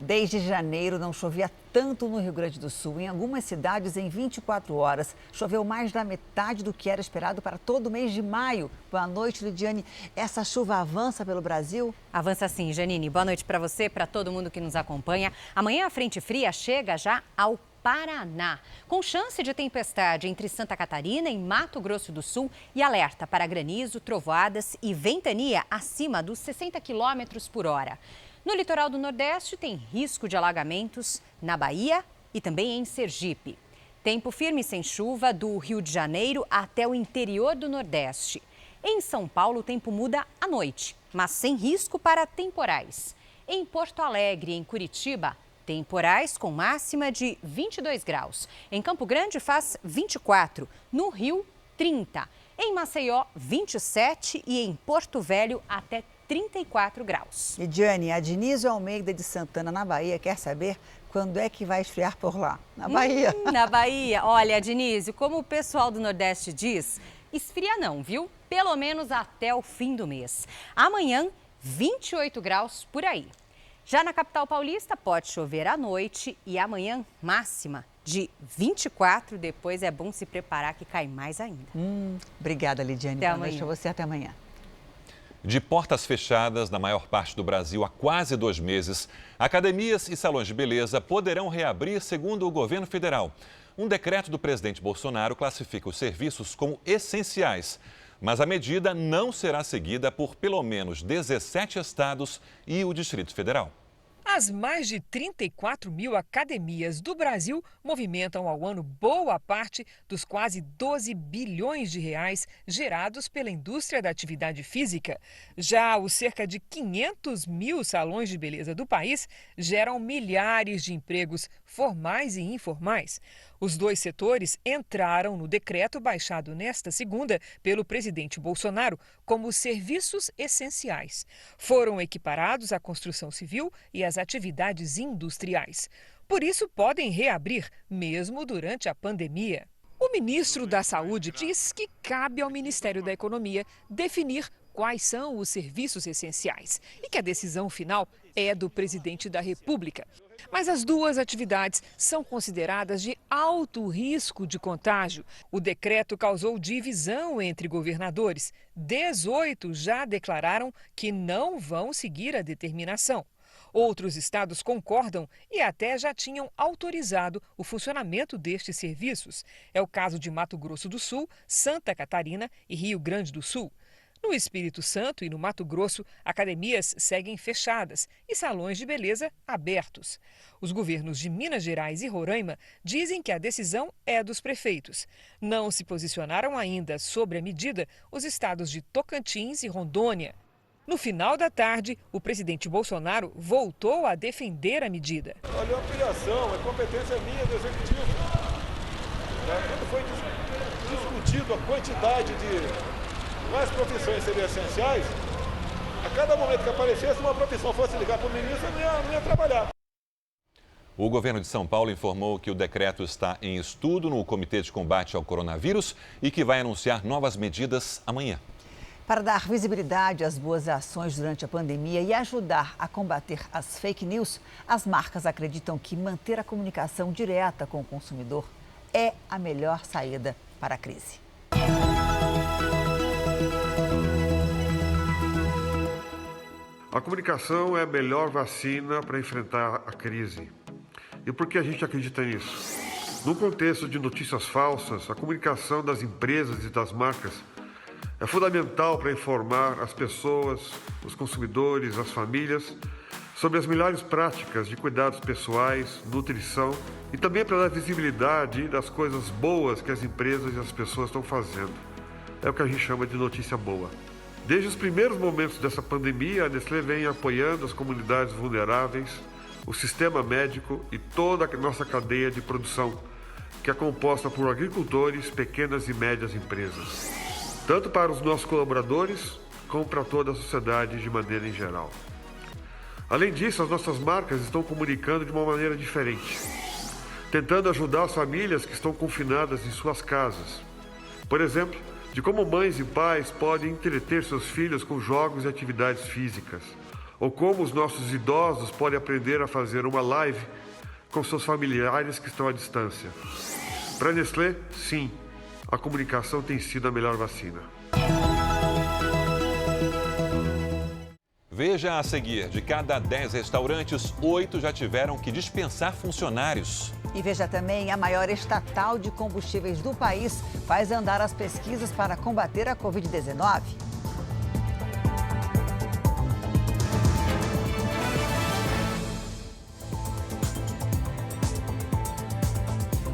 Desde janeiro não chovia tanto no Rio Grande do Sul. Em algumas cidades, em 24 horas, choveu mais da metade do que era esperado para todo o mês de maio. Boa noite, Lidiane. Essa chuva avança pelo Brasil? Avança sim, Janine. Boa noite para você, para todo mundo que nos acompanha. Amanhã a frente fria chega já ao Paraná, com chance de tempestade entre Santa Catarina e Mato Grosso do Sul e alerta para granizo, trovoadas e ventania acima dos 60 km por hora. No litoral do Nordeste tem risco de alagamentos na Bahia e também em Sergipe. Tempo firme sem chuva do Rio de Janeiro até o interior do Nordeste. Em São Paulo o tempo muda à noite, mas sem risco para temporais. Em Porto Alegre e em Curitiba, temporais com máxima de 22 graus. Em Campo Grande faz 24, no Rio 30. Em Maceió 27 e em Porto Velho até 34 graus. Lidiane, a Denise Almeida de Santana, na Bahia, quer saber quando é que vai esfriar por lá? Na Bahia. Na Bahia. Olha, Denise, como o pessoal do Nordeste diz, esfria não, viu? Pelo menos até o fim do mês. Amanhã, 28 graus por aí. Já na capital paulista, pode chover à noite e amanhã máxima de 24. Depois é bom se preparar que cai mais ainda. Obrigada, Lidiane. Até Boa noite para você. Até amanhã. De portas fechadas na maior parte do Brasil há quase 2 meses, academias e salões de beleza poderão reabrir, segundo o governo federal. Um decreto do presidente Bolsonaro classifica os serviços como essenciais, mas a medida não será seguida por pelo menos 17 estados e o Distrito Federal. As mais de 34 mil academias do Brasil movimentam ao ano boa parte dos quase 12 bilhões de reais gerados pela indústria da atividade física. Já os cerca de 500 mil salões de beleza do país geram milhares de empregos formais e informais. Os 2 setores entraram no decreto baixado nesta segunda pelo presidente Bolsonaro como serviços essenciais. Foram equiparados à construção civil e às atividades industriais. Por isso, podem reabrir, mesmo durante a pandemia. O ministro da Saúde diz que cabe ao Ministério da Economia definir quais são os serviços essenciais e que a decisão final é do presidente da República. Mas as duas atividades são consideradas de alto risco de contágio. O decreto causou divisão entre governadores. 18 já declararam que não vão seguir a determinação. Outros estados concordam e até já tinham autorizado o funcionamento destes serviços. É o caso de Mato Grosso do Sul, Santa Catarina e Rio Grande do Sul. No Espírito Santo e no Mato Grosso, academias seguem fechadas e salões de beleza abertos. Os governos de Minas Gerais e Roraima dizem que a decisão é dos prefeitos. Não se posicionaram ainda sobre a medida os estados de Tocantins e Rondônia. No final da tarde, o presidente Bolsonaro voltou a defender a medida. Olha, a ampliação, é competência minha do Executivo. Quando foi discutido a quantidade de quais profissões seriam essenciais, a cada momento que aparecesse uma profissão fosse ligar para o ministro, eu não ia trabalhar. O governo de São Paulo informou que o decreto está em estudo no Comitê de Combate ao Coronavírus e que vai anunciar novas medidas amanhã. Para dar visibilidade às boas ações durante a pandemia e ajudar a combater as fake news, as marcas acreditam que manter a comunicação direta com o consumidor é a melhor saída para a crise. A comunicação é a melhor vacina para enfrentar a crise. E por que a gente acredita nisso? Num contexto de notícias falsas, a comunicação das empresas e das marcas é fundamental para informar as pessoas, os consumidores, as famílias, sobre as melhores práticas de cuidados pessoais, nutrição e também para dar visibilidade das coisas boas que as empresas e as pessoas estão fazendo. É o que a gente chama de notícia boa. Desde os primeiros momentos dessa pandemia, a Nestlé vem apoiando as comunidades vulneráveis, o sistema médico e toda a nossa cadeia de produção, que é composta por agricultores, pequenas e médias empresas. Tanto para os nossos colaboradores, como para toda a sociedade de maneira em geral. Além disso, as nossas marcas estão comunicando de uma maneira diferente, tentando ajudar as famílias que estão confinadas em suas casas. Por exemplo, de como mães e pais podem entreter seus filhos com jogos e atividades físicas, ou como os nossos idosos podem aprender a fazer uma live com seus familiares que estão à distância. Para a Nestlé, sim, a comunicação tem sido a melhor vacina. Veja a seguir, de cada 10 restaurantes, 8 já tiveram que dispensar funcionários. E veja também, a maior estatal de combustíveis do país faz andar as pesquisas para combater a Covid-19.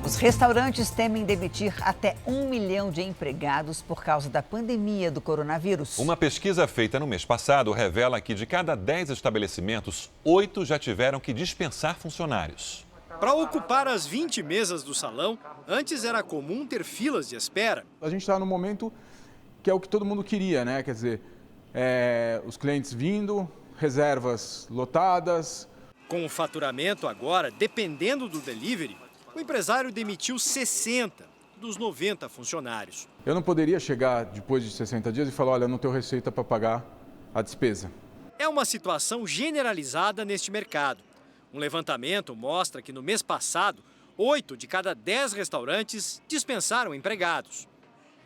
Os restaurantes temem demitir até 1 milhão de empregados por causa da pandemia do coronavírus. Uma pesquisa feita no mês passado revela que de cada 10 estabelecimentos, 8 já tiveram que dispensar funcionários. Para ocupar as 20 mesas do salão, antes era comum ter filas de espera. A gente está no momento que é o que todo mundo queria, né? Quer dizer, os clientes vindo, reservas lotadas. Com o faturamento agora, dependendo do delivery, o empresário demitiu 60 dos 90 funcionários. Eu não poderia chegar depois de 60 dias e falar, olha, não tenho receita para pagar a despesa. É uma situação generalizada neste mercado. Um levantamento mostra que no mês passado, 8 de cada 10 restaurantes dispensaram empregados.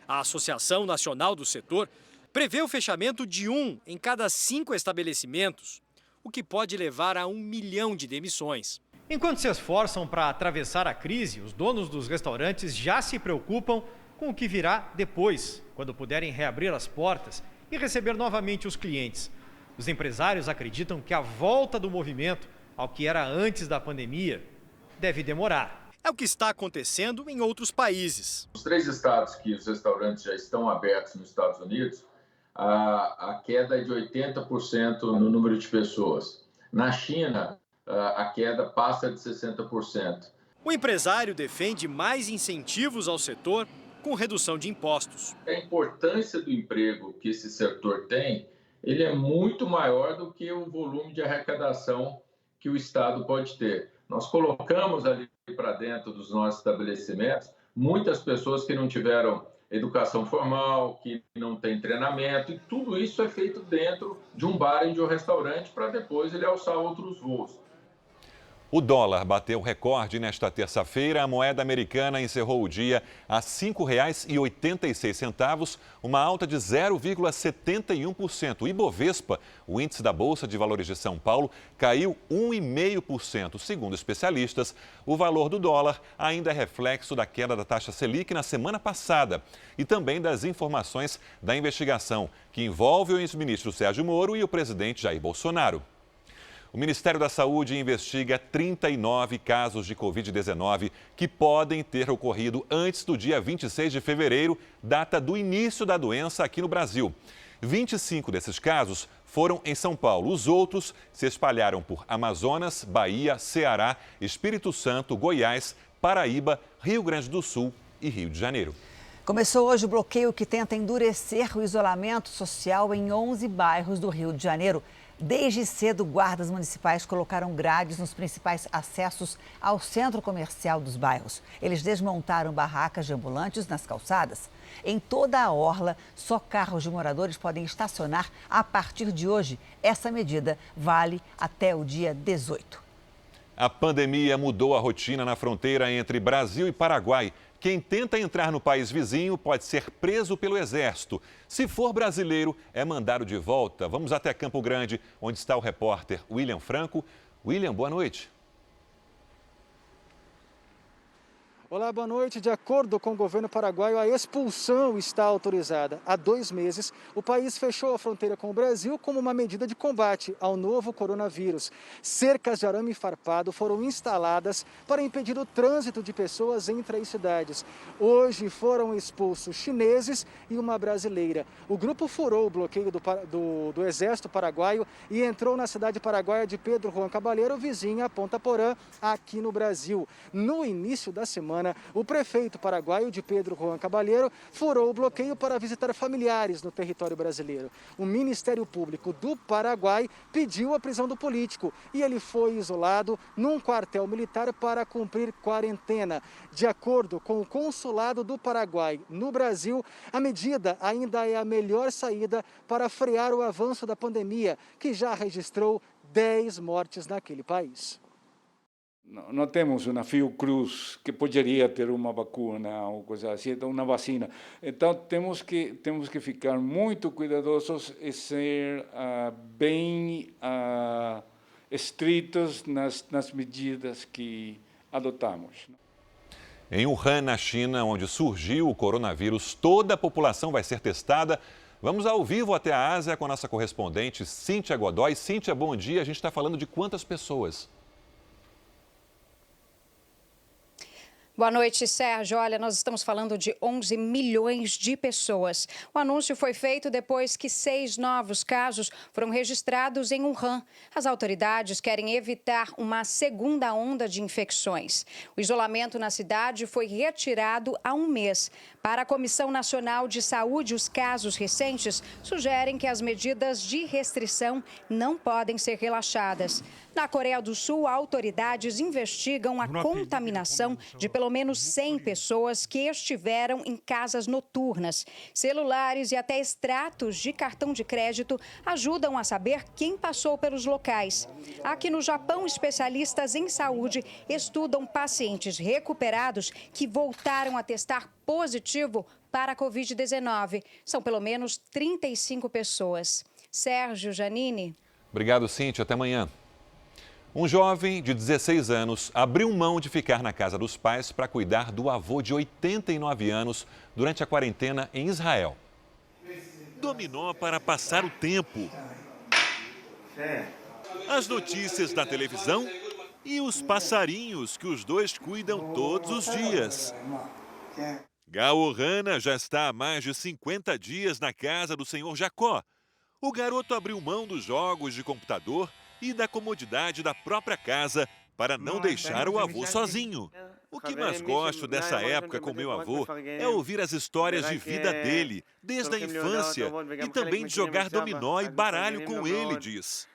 A Associação Nacional do Setor prevê o fechamento de 1 em cada 5 estabelecimentos, o que pode levar a 1 milhão de demissões. Enquanto se esforçam para atravessar a crise, os donos dos restaurantes já se preocupam com o que virá depois, quando puderem reabrir as portas e receber novamente os clientes. Os empresários acreditam que a volta do movimento ao que era antes da pandemia deve demorar. É o que está acontecendo em outros países. Os 3 estados que os restaurantes já estão abertos nos Estados Unidos, a queda é de 80% no número de pessoas. Na China, a queda passa de 60%. O empresário defende mais incentivos ao setor com redução de impostos. A importância do emprego que esse setor tem, ele é muito maior do que o volume de arrecadação que o Estado pode ter. Nós colocamos ali para dentro dos nossos estabelecimentos muitas pessoas que não tiveram educação formal, que não tem treinamento, e tudo isso é feito dentro de um bar e de um restaurante para depois ele alçar outros voos. O dólar bateu recorde nesta terça-feira. A moeda americana encerrou o dia a R$ 5,86, uma alta de 0,71%. O Ibovespa, o índice da Bolsa de Valores de São Paulo, caiu 1,5%. Segundo especialistas, o valor do dólar ainda é reflexo da queda da taxa Selic na semana passada e também das informações da investigação que envolve o ex-ministro Sérgio Moro e o presidente Jair Bolsonaro. O Ministério da Saúde investiga 39 casos de Covid-19 que podem ter ocorrido antes do dia 26 de fevereiro, data do início da doença aqui no Brasil. 25 desses casos foram em São Paulo. Os outros se espalharam por Amazonas, Bahia, Ceará, Espírito Santo, Goiás, Paraíba, Rio Grande do Sul e Rio de Janeiro. Começou hoje o bloqueio que tenta endurecer o isolamento social em 11 bairros do Rio de Janeiro. Desde cedo, guardas municipais colocaram grades nos principais acessos ao centro comercial dos bairros. Eles desmontaram barracas de ambulantes nas calçadas. Em toda a orla, só carros de moradores podem estacionar a partir de hoje. Essa medida vale até o dia 18. A pandemia mudou a rotina na fronteira entre Brasil e Paraguai. Quem tenta entrar no país vizinho pode ser preso pelo Exército. Se for brasileiro, é mandado de volta. Vamos até Campo Grande, onde está o repórter William Franco. William, boa noite. Olá, boa noite. De acordo com o governo paraguaio, a expulsão está autorizada. Há 2 meses, o país fechou a fronteira com o Brasil como uma medida de combate ao novo coronavírus. Cercas de arame farpado foram instaladas para impedir o trânsito de pessoas entre as cidades. Hoje foram expulsos chineses e uma brasileira. O grupo furou o bloqueio do Exército Paraguaio e entrou na cidade paraguaia de Pedro Juan Caballero, vizinha a Ponta Porã, aqui no Brasil. No início da semana, o prefeito paraguaio de Pedro Juan Caballero furou o bloqueio para visitar familiares no território brasileiro. O Ministério Público do Paraguai pediu a prisão do político e ele foi isolado num quartel militar para cumprir quarentena. De acordo com o Consulado do Paraguai no Brasil, a medida ainda é a melhor saída para frear o avanço da pandemia, que já registrou 10 mortes naquele país. Não temos uma Fiocruz que poderia ter uma vacuna ou coisa assim, uma vacina. Então temos que ficar muito cuidadosos e ser bem estritos nas medidas que adotamos. Em Wuhan, na China, onde surgiu o coronavírus, toda a população vai ser testada. Vamos ao vivo até a Ásia com a nossa correspondente Cíntia Godoy. Cíntia, bom dia. A gente está falando de quantas pessoas? Boa noite, Sérgio. Olha, nós estamos falando de 11 milhões de pessoas. O anúncio foi feito depois que 6 novos casos foram registrados em Wuhan. As autoridades querem evitar uma segunda onda de infecções. O isolamento na cidade foi retirado há 1 mês. Para a Comissão Nacional de Saúde, os casos recentes sugerem que as medidas de restrição não podem ser relaxadas. Na Coreia do Sul, autoridades investigam a contaminação de pelo menos 100 pessoas que estiveram em casas noturnas. Celulares e até extratos de cartão de crédito ajudam a saber quem passou pelos locais. Aqui no Japão, especialistas em saúde estudam pacientes recuperados que voltaram a testar positivo para a Covid-19. São pelo menos 35 pessoas. Sérgio, Janine. Obrigado, Cíntia. Até amanhã. Um jovem de 16 anos abriu mão de ficar na casa dos pais para cuidar do avô de 89 anos durante a quarentena em Israel. Dominó para passar o tempo. As notícias da televisão e os passarinhos que os dois cuidam todos os dias. Gal Ohana já está há mais de 50 dias na casa do senhor Jacó. O garoto abriu mão dos jogos de computador e da comodidade da própria casa para não deixar o avô sozinho. O que mais gosto dessa época com meu avô é ouvir as histórias de vida dele, desde a infância, e também de jogar dominó e baralho com ele, diz.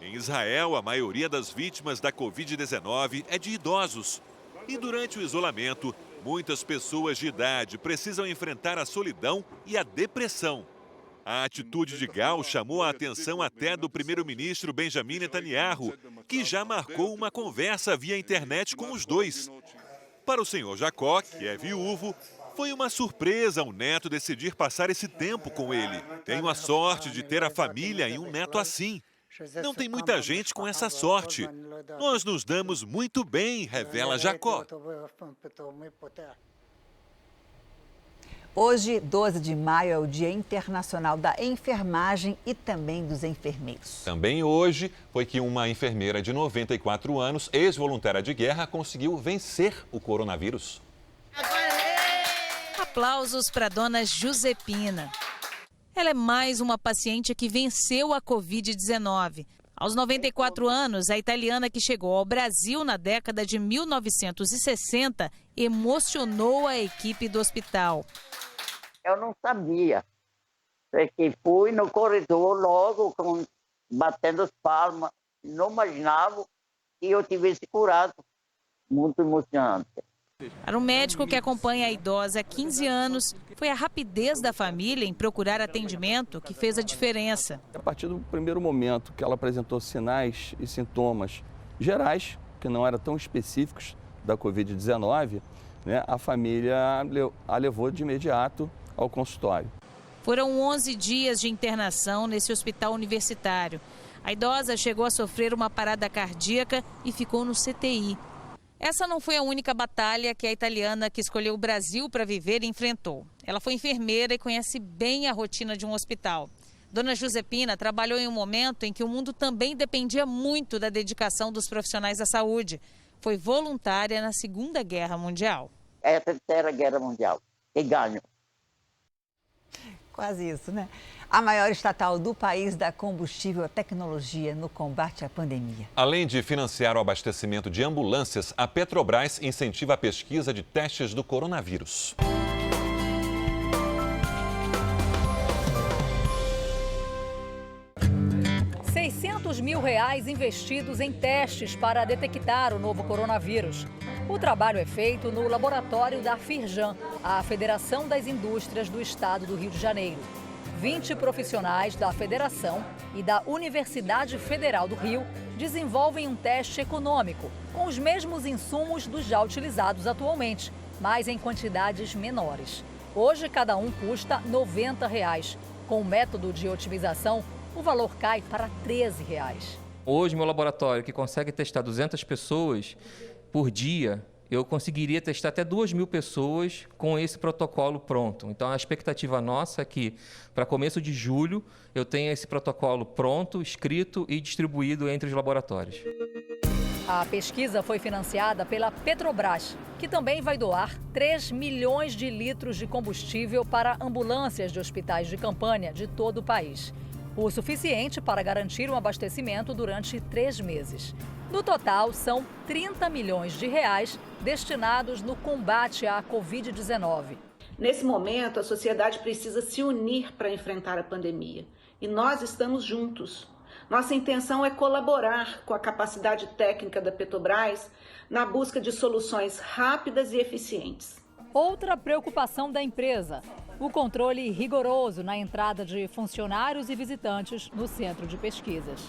Em Israel, a maioria das vítimas da Covid-19 é de idosos. E durante o isolamento, Muitas pessoas de idade precisam enfrentar a solidão e a depressão. A atitude de Gal chamou a atenção até do primeiro-ministro Benjamin Netanyahu, que já marcou uma conversa via internet com os dois. Para o senhor Jacó, que é viúvo, foi uma surpresa o neto decidir passar esse tempo com ele. Tenho a sorte de ter a família e um neto assim. Não tem muita gente com essa sorte. Nós nos damos muito bem, revela Jacó. Hoje, 12 de maio, é o Dia Internacional da Enfermagem e também dos enfermeiros. Também hoje foi que uma enfermeira de 94 anos, ex-voluntária de guerra, conseguiu vencer o coronavírus. Aplausos para a dona Josepina. Ela é mais uma paciente que venceu a Covid-19. Aos 94 anos, a italiana que chegou ao Brasil na década de 1960 emocionou a equipe do hospital. Eu não sabia, porque fui no corredor logo batendo as palmas, não imaginava que eu tivesse curado. Muito emocionante. Para o médico que acompanha a idosa há 15 anos, foi a rapidez da família em procurar atendimento que fez a diferença. A partir do primeiro momento que ela apresentou sinais e sintomas gerais, que não eram tão específicos da Covid-19, né, a família a levou de imediato ao consultório. Foram 11 dias de internação nesse hospital universitário. A idosa chegou a sofrer uma parada cardíaca e ficou no CTI. Essa não foi a única batalha que a italiana que escolheu o Brasil para viver enfrentou. Ela foi enfermeira e conhece bem a rotina de um hospital. Dona Josepina trabalhou em um momento em que o mundo também dependia muito da dedicação dos profissionais da saúde. Foi voluntária na Segunda Guerra Mundial. É a Terceira Guerra Mundial. E ganho. Quase isso, né? A maior estatal do país dá combustível à tecnologia no combate à pandemia. Além de financiar o abastecimento de ambulâncias, a Petrobras incentiva a pesquisa de testes do coronavírus. R$600 mil investidos em testes para detectar o novo coronavírus. O trabalho é feito no laboratório da Firjan, a Federação das Indústrias do Estado do Rio de Janeiro. 20 profissionais da Federação e da Universidade Federal do Rio desenvolvem um teste econômico, com os mesmos insumos dos já utilizados atualmente, mas em quantidades menores. Hoje, cada um custa R$ 90. Com o método de otimização, o valor cai para R$ 13. Hoje, meu laboratório, que consegue testar 200 pessoas por dia, eu conseguiria testar até 2.000 pessoas com esse protocolo pronto. Então, a expectativa nossa é que, para começo de julho, eu tenha esse protocolo pronto, escrito e distribuído entre os laboratórios. A pesquisa foi financiada pela Petrobras, que também vai doar 3 milhões de litros de combustível para ambulâncias de hospitais de campanha de todo o país. O suficiente para garantir um abastecimento durante 3 meses. No total, são 30 milhões de reais destinados no combate à Covid-19. Nesse momento, a sociedade precisa se unir para enfrentar a pandemia. E nós estamos juntos. Nossa intenção é colaborar com a capacidade técnica da Petrobras na busca de soluções rápidas e eficientes. Outra preocupação da empresa: o controle rigoroso na entrada de funcionários e visitantes no centro de pesquisas.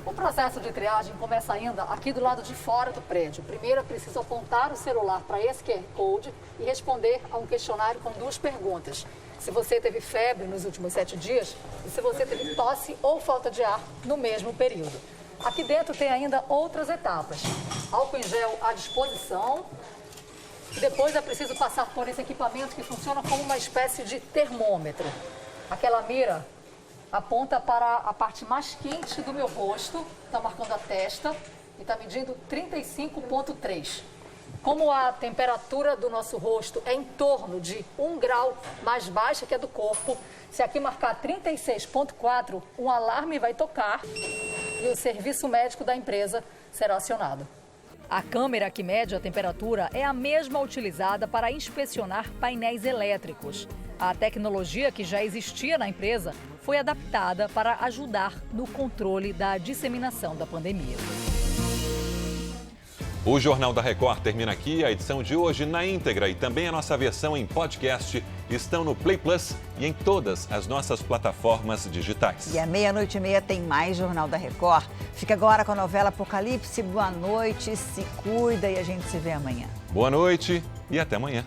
O processo de triagem começa ainda aqui do lado de fora do prédio. Primeiro é preciso apontar o celular para esse QR Code e responder a um questionário com 2 perguntas. Se você teve febre nos últimos 7 dias e se você teve tosse ou falta de ar no mesmo período. Aqui dentro tem ainda outras etapas. Álcool em gel à disposição. E depois é preciso passar por esse equipamento que funciona como uma espécie de termômetro. Aquela mira aponta para a parte mais quente do meu rosto, está marcando a testa e está medindo 35,3. Como a temperatura do nosso rosto é em torno de 1 grau mais baixa que a do corpo, se aqui marcar 36,4, um alarme vai tocar e o serviço médico da empresa será acionado. A câmera que mede a temperatura é a mesma utilizada para inspecionar painéis elétricos. A tecnologia que já existia na empresa foi adaptada para ajudar no controle da disseminação da pandemia. O Jornal da Record termina aqui. A edição de hoje na íntegra e também a nossa versão em podcast estão no Play Plus e em todas as nossas plataformas digitais. E à 00:30 tem mais Jornal da Record. Fica agora com a novela Apocalipse. Boa noite, se cuida e a gente se vê amanhã. Boa noite e até amanhã.